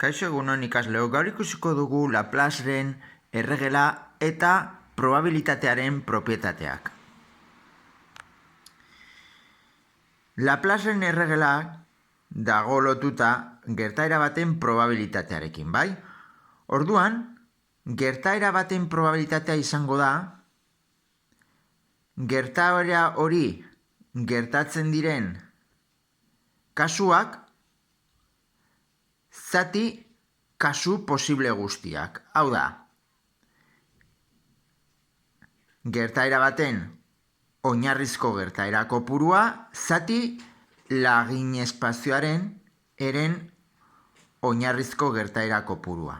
Kaixo egunon ikasleok, gaur ikusiko dugu Laplaceren erregela eta probabilitatearen propietateak. Laplaceren erregela dago lotuta gertaera baten probabilitatearekin, bai? Orduan, gertaera baten probabilitatea izango da gertaera hori gertatzen diren kasuak zati kasu posible guztiak. Hau da, gertaera baten oinarrizko gertaera kopurua zati lagin espazioaren eren oinarrizko gertaera kopurua.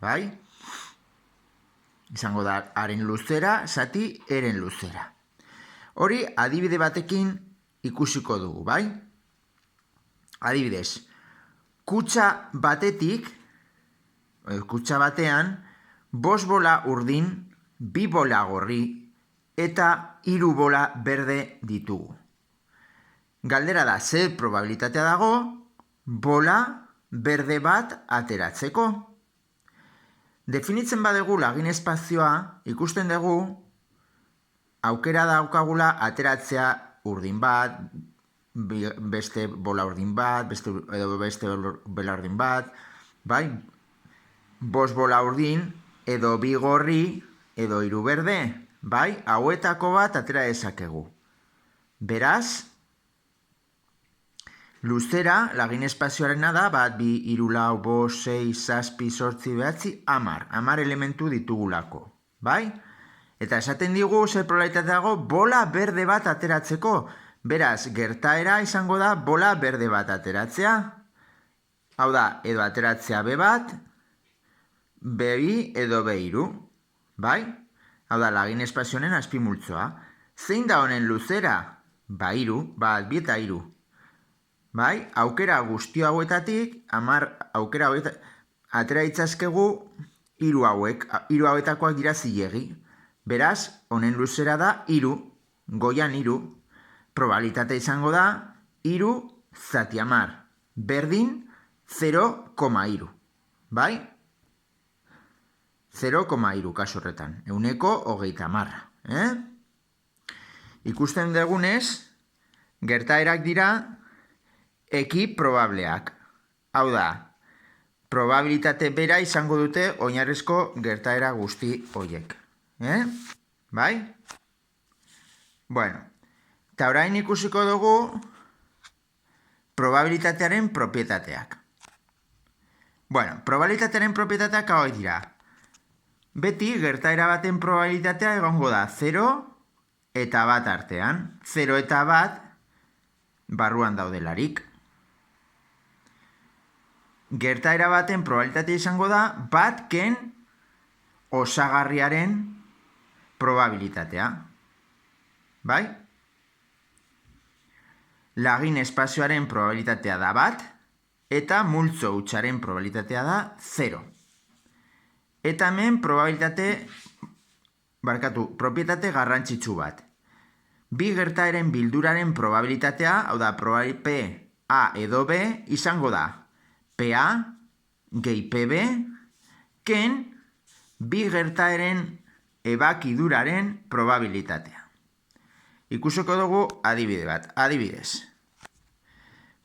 Bai? Izango da haren luzera, zati eren luzera. Hori adibide batekin ikusiko dugu, bai? Adibidez, kutxa batean, 5 bola urdin, 2 bola gorri eta 3 bola berde ditugu. Galdera da, zer probabilitatea dago bola berde bat ateratzeko. Definitzen badugu lagin espazioa, ikusten dugu aukera daukagula ateratzea urdin bat, beste bola urdin bat, beste bola urdin bat, bai? 5 bola urdin, edo 2 gorri, edo 3 berde, bai? Hauetako bat atera dezakegu. Beraz, luzera, lagin espazioarena da, 1, 2, 3, 4, 5, 6, 7, 8, 9, 10 elementu ditugulako, bai? Eta esaten digu zer probabilitatea dago bola berde bat ateratzeko. Beraz, gertaera izango da bola berde bat ateratzea. Hau da, edo ateratzea B bat, B2 edo B3, bai? Hau da, lagin espazioaren azpimultzoa. Zein da honen luzera? Ba 3, bat, 2 eta 3. Bai? Aukera guzti hauetatik, 10 aukera hauetatik, atera itzazkegu 3 hauek. 3 hauetakoak dira zilegi. Beraz, honen luzera da 3, goian 3. Probabilitate izango da 3 zati 10. Berdin 0,3. Bai? 0,3 kasu horretan. 130. Ikusten dugunez, gertaerak dira eki probableak. Hau da, probabilitate bera izango dute oinarrizko gertaera guzti horiek. Bai? Bueno, eta orain ikusiko dugu probabilitatearen propietateak. Bueno, probabilitatearen propietateak hauek dira. Beti gertaera baten probabilitatea egongo da 0 eta 1 artean. 0 eta 1 barruan daudelarik. Gertaera baten probabilitatea izango da 1 ken osagarriaren probabilitatea. Bai? Lagin espazioaren probabilitatea da 1 eta multzo hutsaren probabilitatea da 0. Eta hemen propietate garrantzitsu bat. Bi gertaeren bilduraren probabilitatea, hau da, P, A edo B, izango da PA gehi PB, ken bi gertaeren ebakiduraren probabilitatea. Ikusiko dugu adibide bat. Adibidez.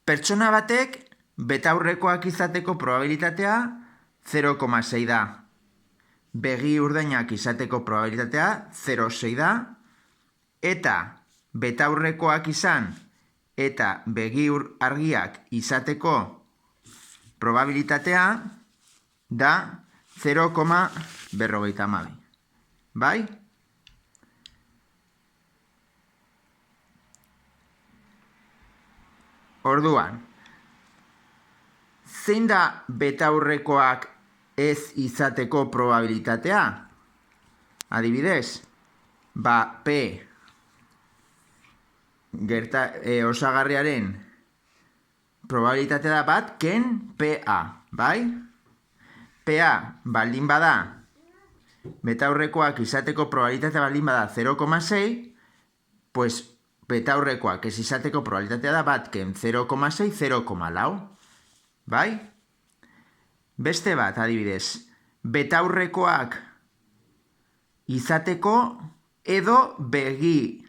Pertsona batek betaurrekoak izateko probabilitatea 0,6 da. Begi urdainak izateko probabilitatea 0,6 da. Eta betaurrekoak izan eta begi argiak izateko probabilitatea da 0,52. Bai? Orduan, zein da betaurrekoak ez izateko probabilitatea? Adibidez, ba P osagarriaren probabilitatea da 1 ken PA, bai? PA baldin bada, betaurrekoak izateko probabilitatea baldin bada 0,6, pues betaurrekoak ez izateko probabilitatea da 1 ken 0,6, 0,4. Bai? Beste bat, adibidez, betaurrekoak izateko edo begi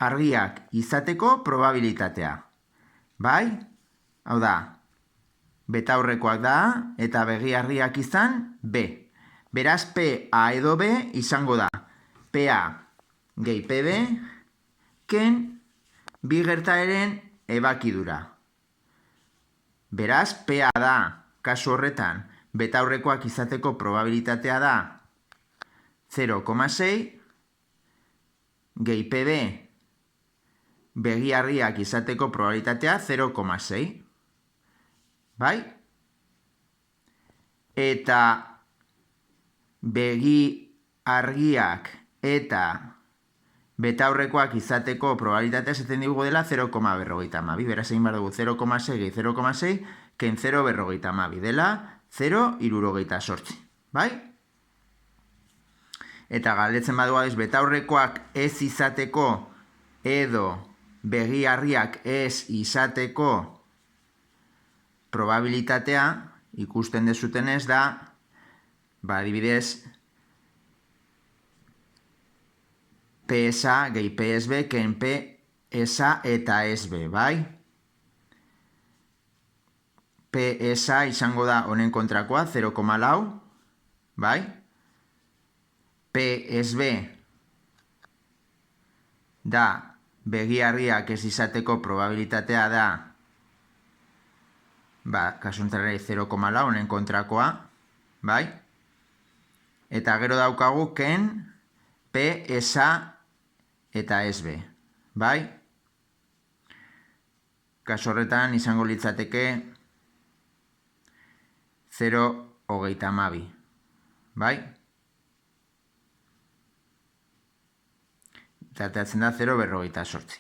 argiak izateko probabilitatea. Bai? Hau da, betaurrekoak da eta begi argiak izan B. Beraz, P, A edo B izango da PA gehi PB ken bi gertaeren ebakidura. Beraz, PA da, kasu horretan, betaurrekoak izateko probabilitatea da 0,6 gehi PB begi argiak izateko probabilitatea 0,6. Bai? Eta begi argiak eta betaurrekoak izateko probabilitatea esaten digu dela 0,52. Beraz egin behar dugu 0,6 gehi 0,6 ken 0,52 dela 0,78. Bai? Eta galdetzen badugu betaurrekoak ez izateko edo begi argiak ez izateko probabilitatea ikusten dezutenez da, adibidez, PSA gehi PSB ken PSA eta SB, bai? PSA izango da honen kontrakoa, 0,4, bai? PSB da begi argiak ez izateko probabilitatea da kasu honetan 0,4 honen kontrakoa, bai? Eta gero daukagu ken PSA eta SB, bai? Kasu horretan izango litzateke 0,32, bai? Eta ateatzen da 0,48,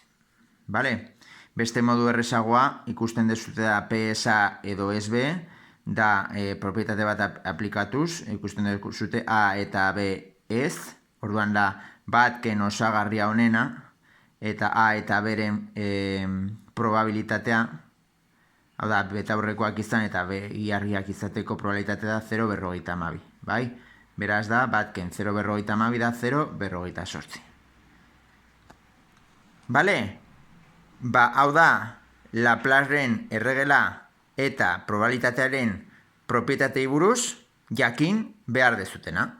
bale? Beste modu errezagoa ikusten dezute da PSA edo SB, da propietate bat aplikatuz, ikusten dezute A eta B ez, orduan da bat ken osagarria honena, eta A eta beren probabilitatea, hau da, betaurrekoak izan eta begi argiak izateko probabilitatea da 0,52, bai? Beraz da, bat ken 0,52 da 0,48. Bale? Hau da, Laplace-ren erregela eta probabilitatearen propietatei buruz jakin behar dezutena.